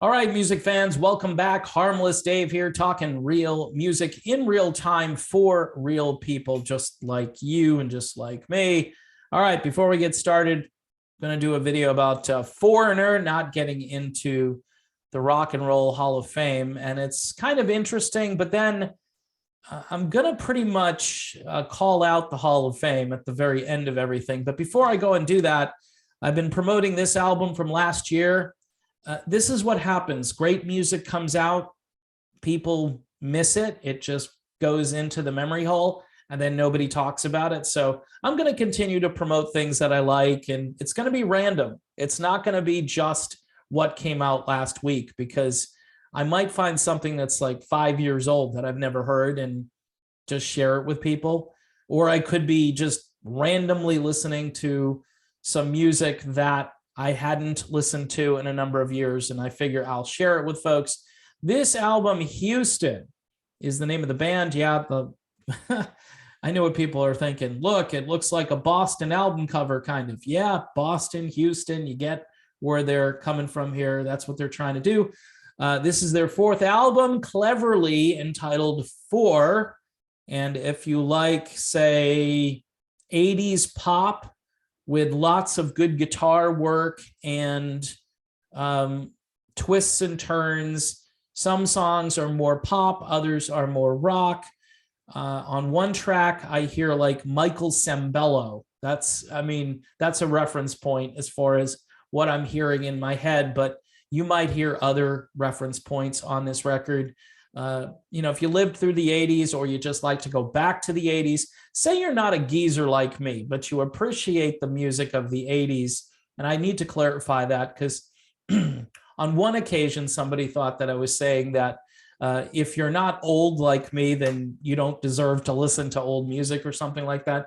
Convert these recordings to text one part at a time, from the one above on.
All right, music fans, welcome back. Harmless Dave here, talking real music in real time for real people just like you and just like me. All right, before we get started, I'm going to do a video about Foreigner not getting into the Rock and Roll Hall of Fame. And it's kind of interesting, but then I'm going to pretty much call out the Hall of Fame at the very end of everything. But before I go and do that, I've been promoting this album from last year. This is what happens. Great music comes out, people miss it. It just goes into the memory hole, and then nobody talks about it. So I'm going to continue to promote things that I like, and it's going to be random. It's not going to be just what came out last week, because I might find something that's like 5 years old that I've never heard and just share it with people. Or I could be just randomly listening to some music that I hadn't listened to in a number of years, and I figure I'll share it with folks. This album, Houston, is the name of the band. Yeah, I know what people are thinking. Look, it looks like a Boston album cover, kind of. Yeah, Boston, Houston, you get where they're coming from here. That's what they're trying to do. This is their fourth album, cleverly entitled Four. And if you like, say, 80s pop, with lots of good guitar work and twists and turns. Some songs are more pop, others are more rock. On one track, I hear like Michael Sembello. That's a reference point as far as what I'm hearing in my head, but you might hear other reference points on this record. If you lived through the 80s, or you just like to go back to the 80s, say you're not a geezer like me, but you appreciate the music of the 80s. And I need to clarify that, because on one occasion, somebody thought that I was saying that if you're not old like me, then you don't deserve to listen to old music or something like that.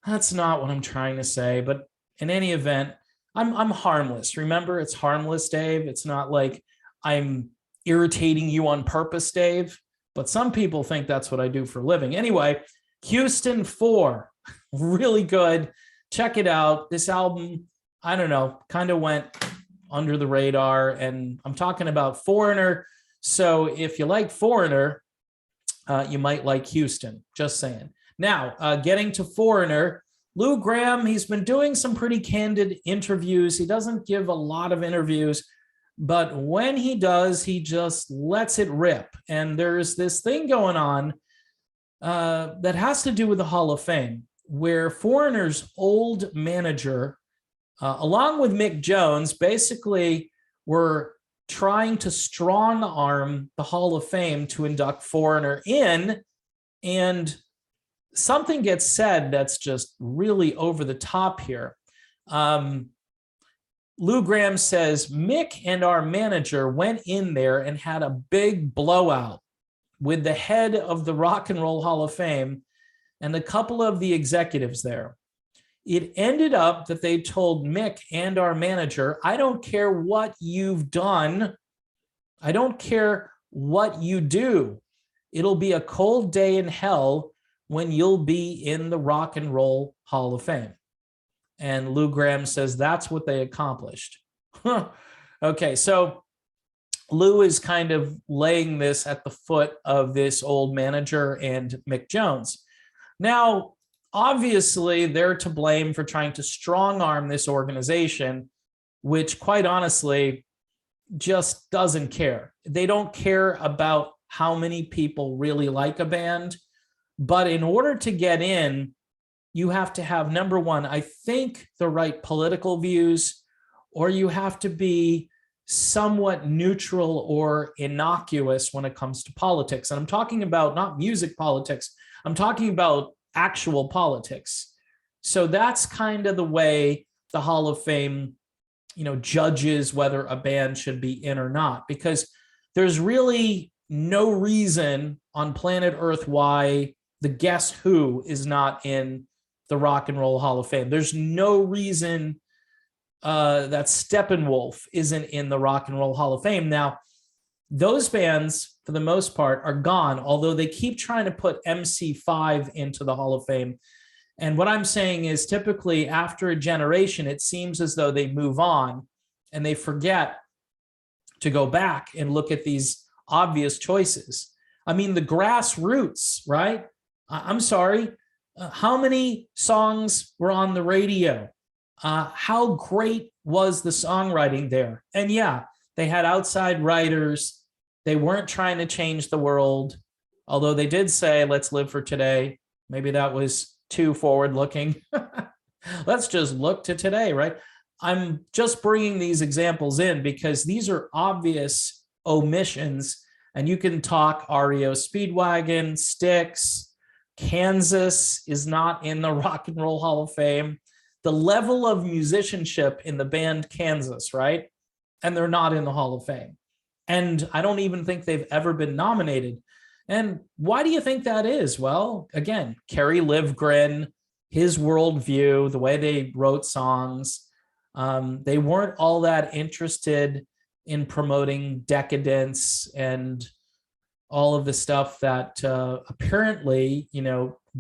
That's not what I'm trying to say. But in any event, I'm harmless. Remember, it's harmless, Dave. It's not like I'm irritating you on purpose, Dave, but some people think that's what I do for a living. Anyway, Houston 4, really good. Check it out. This album, I don't know, kind of went under the radar, and I'm talking about Foreigner. So if you like Foreigner, you might like Houston, just saying. Now, getting to Foreigner, Lou Gramm, he's been doing some pretty candid interviews. He doesn't give a lot of interviews, but when he does, he just lets it rip. And there's this thing going on that has to do with the Hall of Fame, where Foreigner's old manager, along with Mick Jones, basically were trying to strong arm the Hall of Fame to induct Foreigner in. And something gets said that's just really over the top here. Lou Gramm says, Mick and our manager went in there and had a big blowout with the head of the Rock and Roll Hall of Fame and a couple of the executives there. It ended up that they told Mick and our manager, I don't care what you've done. I don't care what you do. It'll be a cold day in hell when you'll be in the Rock and Roll Hall of Fame. And Lou Gramm says that's what they accomplished. Okay, so Lou is kind of laying this at the foot of this old manager and Mick Jones. Now, obviously, they're to blame for trying to strong arm this organization, which quite honestly just doesn't care. They don't care about how many people really like a band. But in order to get in, you have to have, number one, I think, the right political views, or you have to be somewhat neutral or innocuous when it comes to politics. And I'm talking about not music politics. I'm talking about actual politics. So that's kind of the way the Hall of Fame, judges whether a band should be in or not, because there's really no reason on planet Earth why the Guess Who is not in the Rock and Roll Hall of Fame. There's no reason that Steppenwolf isn't in the Rock and Roll Hall of Fame. Now, those bands, for the most part, are gone, although they keep trying to put MC5 into the Hall of Fame. And what I'm saying is, typically after a generation, it seems as though they move on and they forget to go back and look at these obvious choices. I mean, the Grassroots, right? I'm sorry. How many songs were on the radio? How great was the songwriting there? And yeah, they had outside writers. They weren't trying to change the world, although they did say, let's live for today. Maybe that was too forward looking. Let's just look to today, right? I'm just bringing these examples in because these are obvious omissions, and you can talk REO Speedwagon, Styx, Kansas is not in the Rock and Roll Hall of Fame. The level of musicianship in the band Kansas, right? And they're not in the Hall of Fame. And I don't even think they've ever been nominated. And why do you think that is? Well, again, Kerry Livgren, his worldview, the way they wrote songs, they weren't all that interested in promoting decadence and all of the stuff that apparently,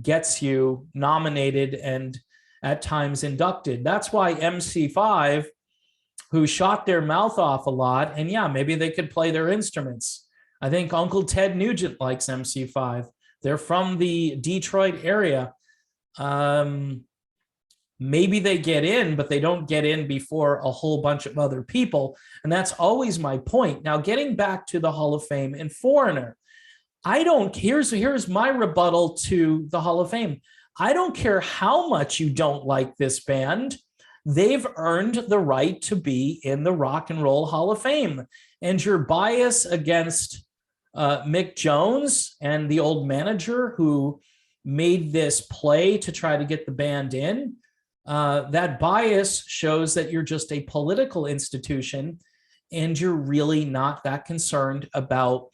gets you nominated and at times inducted. That's why MC5, who shot their mouth off a lot, and yeah, maybe they could play their instruments. I think Uncle Ted Nugent likes MC5. They're from the Detroit area. Maybe they get in, but they don't get in before a whole bunch of other people. And that's always my point. Now, getting back to the Hall of Fame and Foreigner, here's my rebuttal to the Hall of Fame. I don't care how much you don't like this band. They've earned the right to be in the Rock and Roll Hall of Fame. And your bias against Mick Jones and the old manager who made this play to try to get the band in, that bias shows that you're just a political institution and you're really not that concerned about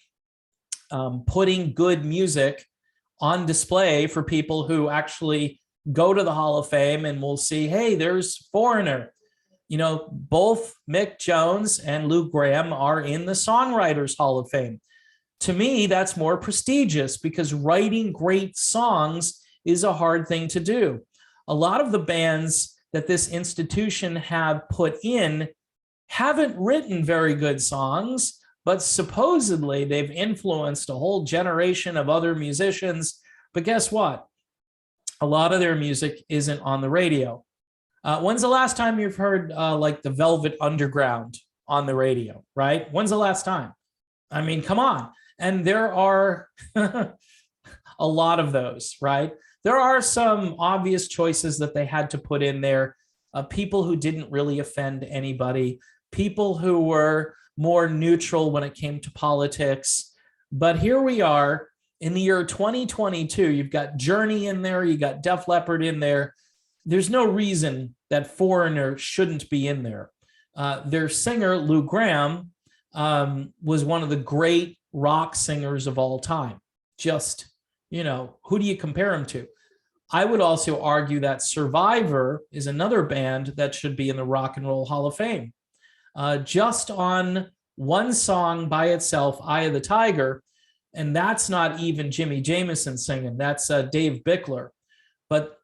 putting good music on display for people who actually go to the Hall of Fame and will see, hey, there's Foreigner. Both Mick Jones and Lou Gramm are in the Songwriters Hall of Fame. To me, that's more prestigious because writing great songs is a hard thing to do. A lot of the bands that this institution have put in haven't written very good songs, but supposedly they've influenced a whole generation of other musicians. But guess what? A lot of their music isn't on the radio. When's the last time you've heard like the Velvet Underground on the radio, right? When's the last time? I mean, come on. And there are a lot of those, right? There are some obvious choices that they had to put in there. People who didn't really offend anybody, people who were more neutral when it came to politics. But here we are in the year 2022. You've got Journey in there. You got Def Leppard in there. There's no reason that Foreigner shouldn't be in there. Their singer, Lou Gramm, was one of the great rock singers of all time. Just, who do you compare him to? I would also argue that Survivor is another band that should be in the Rock and Roll Hall of Fame. Just on one song by itself, Eye of the Tiger, and that's not even Jimmy Jamison singing, that's Dave Bickler. But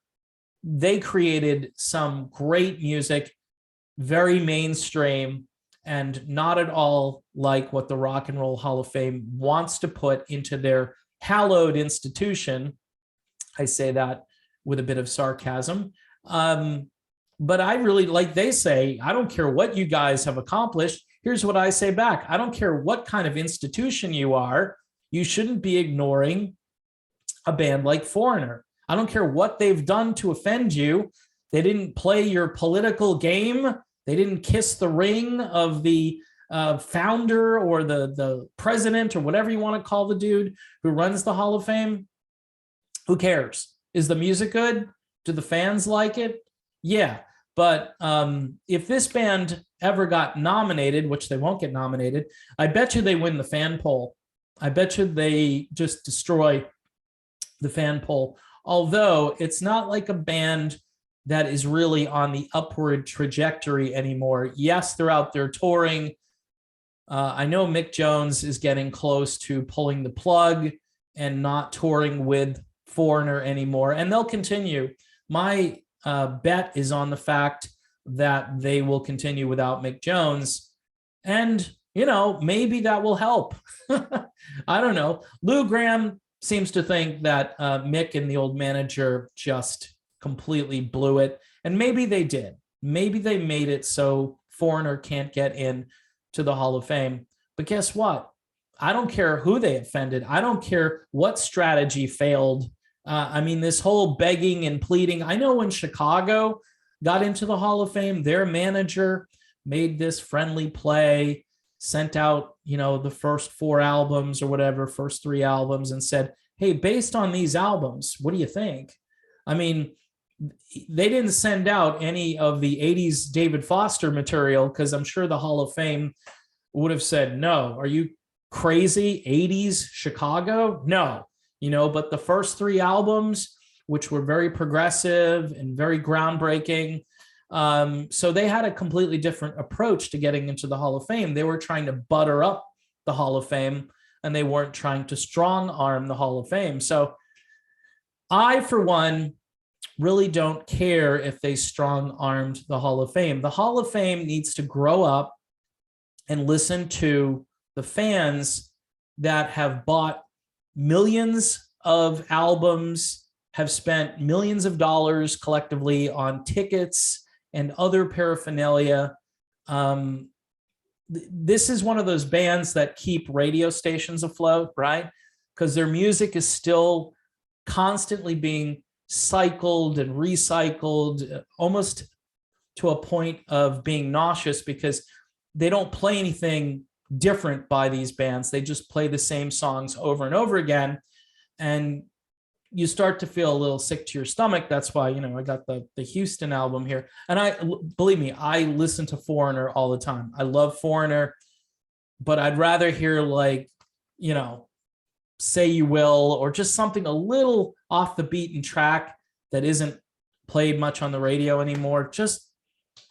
they created some great music, very mainstream, and not at all like what the Rock and Roll Hall of Fame wants to put into their hallowed institution. I say that with a bit of sarcasm. But I really, like they say, I don't care what you guys have accomplished. Here's what I say back. I don't care what kind of institution you are. You shouldn't be ignoring a band like Foreigner. I don't care what they've done to offend you. They didn't play your political game. They didn't kiss the ring of the founder or the president or whatever you want to call the dude who runs the Hall of Fame. Who cares? Is the music good? Do the fans like it? Yeah. But if this band ever got nominated, which they won't get nominated, I bet you they win the fan poll. I bet you they just destroy the fan poll. Although it's not like a band that is really on the upward trajectory anymore. Yes, they're out there touring. I know Mick Jones is getting close to pulling the plug and not touring with Foreigner anymore, and they'll continue. My bet is on the fact that they will continue without Mick Jones. And maybe that will help. I don't know. Lou Gramm seems to think that Mick and the old manager just completely blew it. And maybe they did. Maybe they made it so Foreigner can't get in to the Hall of Fame. But guess what? I don't care who they offended. I don't care what strategy failed. I mean, this whole begging and pleading. I know when Chicago got into the Hall of Fame, their manager made this friendly play, sent out, the first 4 albums or whatever, first 3 albums, and said, hey, based on these albums, what do you think? I mean, they didn't send out any of the 80s David Foster material because I'm sure the Hall of Fame would have said, no, are you crazy? 80s Chicago? No, but the first 3 albums, which were very progressive and very groundbreaking. So they had a completely different approach to getting into the Hall of Fame. They were trying to butter up the Hall of Fame, and they weren't trying to strong arm the Hall of Fame. So I, for one, really don't care if they strong armed the Hall of Fame. The Hall of Fame needs to grow up and listen to the fans that have bought millions of albums, have spent millions of dollars collectively on tickets and other paraphernalia. This is one of those bands that keep radio stations afloat, right? Because their music is still constantly being cycled and recycled, almost to a point of being nauseous, because they don't play anything different by these bands. They just play the same songs over and over again. And you start to feel a little sick to your stomach. That's why, I got the Houston album here. And believe me, I listen to Foreigner all the time. I love Foreigner, but I'd rather hear Say You Will, or just something a little off the beaten track that isn't played much on the radio anymore, just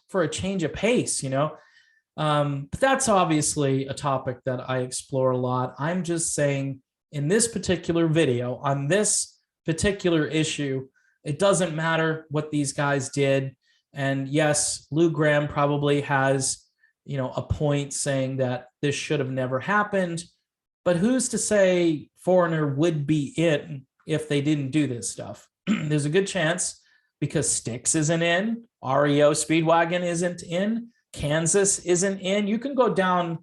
for a change of pace, But that's obviously a topic that I explore a lot. I'm just saying, in this particular video, on this particular issue, it doesn't matter what these guys did. And yes, Lou Gramm probably has, a point saying that this should have never happened. But who's to say Foreigner would be in if they didn't do this stuff? There's a good chance, because Styx isn't in, REO Speedwagon isn't in, Kansas isn't in. You can go down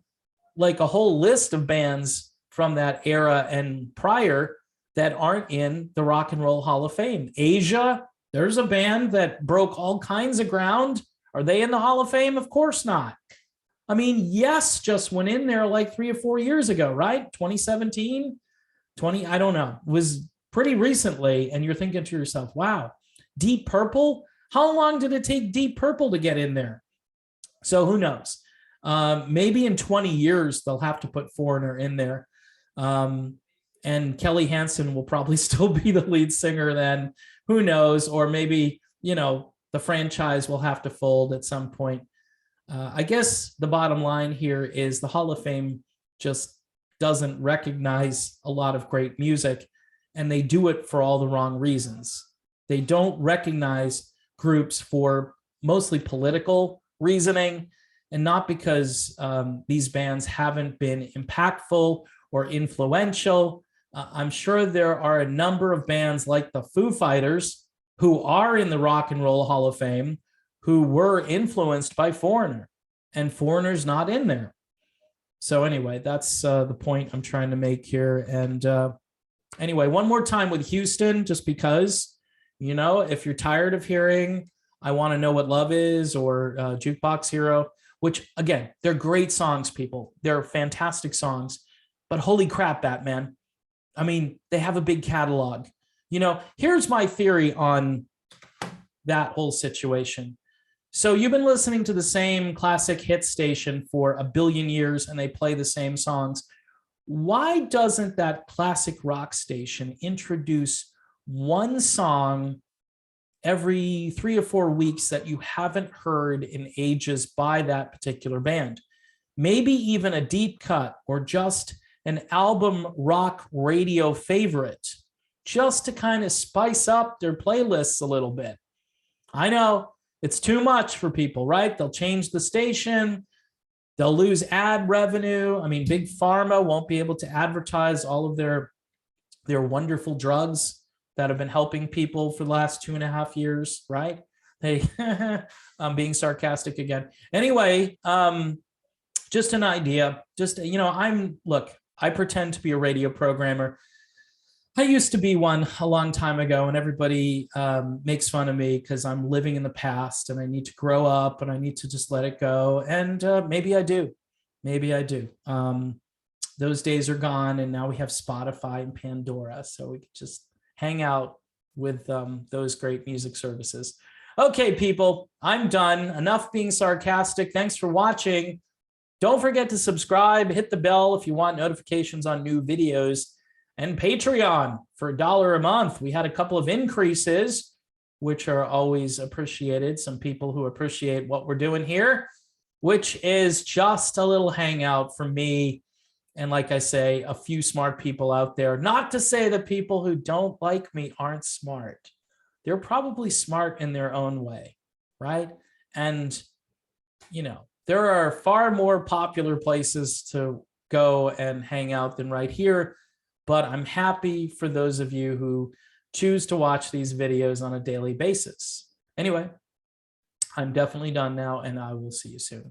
like a whole list of bands from that era and prior that aren't in the Rock and Roll Hall of Fame. Asia, there's a band that broke all kinds of ground. Are they in the Hall of Fame? Of course not. I mean, Yes just went in there like 3 or 4 years ago, right? 2017, I don't know. It was pretty recently. And you're thinking to yourself, wow, Deep Purple? How long did it take Deep Purple to get in there? So who knows? Maybe in 20 years, they'll have to put Foreigner in there. And Kelly Hansen will probably still be the lead singer then. Who knows? Or maybe, the franchise will have to fold at some point. I guess the bottom line here is the Hall of Fame just doesn't recognize a lot of great music, and they do it for all the wrong reasons. They don't recognize groups for mostly political reasoning, and not because these bands haven't been impactful or influential. I'm sure there are a number of bands like the Foo Fighters who are in the Rock and Roll Hall of Fame who were influenced by Foreigner, and Foreigner's not in there. So anyway, that's the point I'm trying to make here. And anyway, one more time with Houston, just because, if you're tired of hearing I Want to Know What Love Is or Jukebox Hero, which again, they're great songs, people. They're fantastic songs, but holy crap, Batman. I mean, they have a big catalog. Here's my theory on that whole situation. So you've been listening to the same classic hit station for a billion years, and they play the same songs. Why doesn't that classic rock station introduce one song every 3 or 4 weeks that you haven't heard in ages by that particular band? Maybe even a deep cut or just an album rock radio favorite, just to kind of spice up their playlists a little bit. I know it's too much for people, right? They'll change the station. They'll lose ad revenue. I mean, big pharma won't be able to advertise all of their wonderful drugs that have been helping people for the last 2.5 years, right? They, I'm being sarcastic again. Anyway, just an idea. Just, look, I pretend to be a radio programmer. I used to be one a long time ago, and everybody makes fun of me because I'm living in the past and I need to grow up and I need to just let it go. And maybe I do. Maybe I do. Those days are gone, and now we have Spotify and Pandora, so we can just hang out with those great music services. Okay, people, I'm done. Enough being sarcastic. Thanks for watching. Don't forget to subscribe, hit the bell if you want notifications on new videos, and Patreon for $1 a month. We had a couple of increases, which are always appreciated. Some people who appreciate what we're doing here, which is just a little hangout for me. And like I say, a few smart people out there. Not to say that people who don't like me aren't smart. They're probably smart in their own way, right? And, there are far more popular places to go and hang out than right here. But I'm happy for those of you who choose to watch these videos on a daily basis. Anyway, I'm definitely done now, and I will see you soon.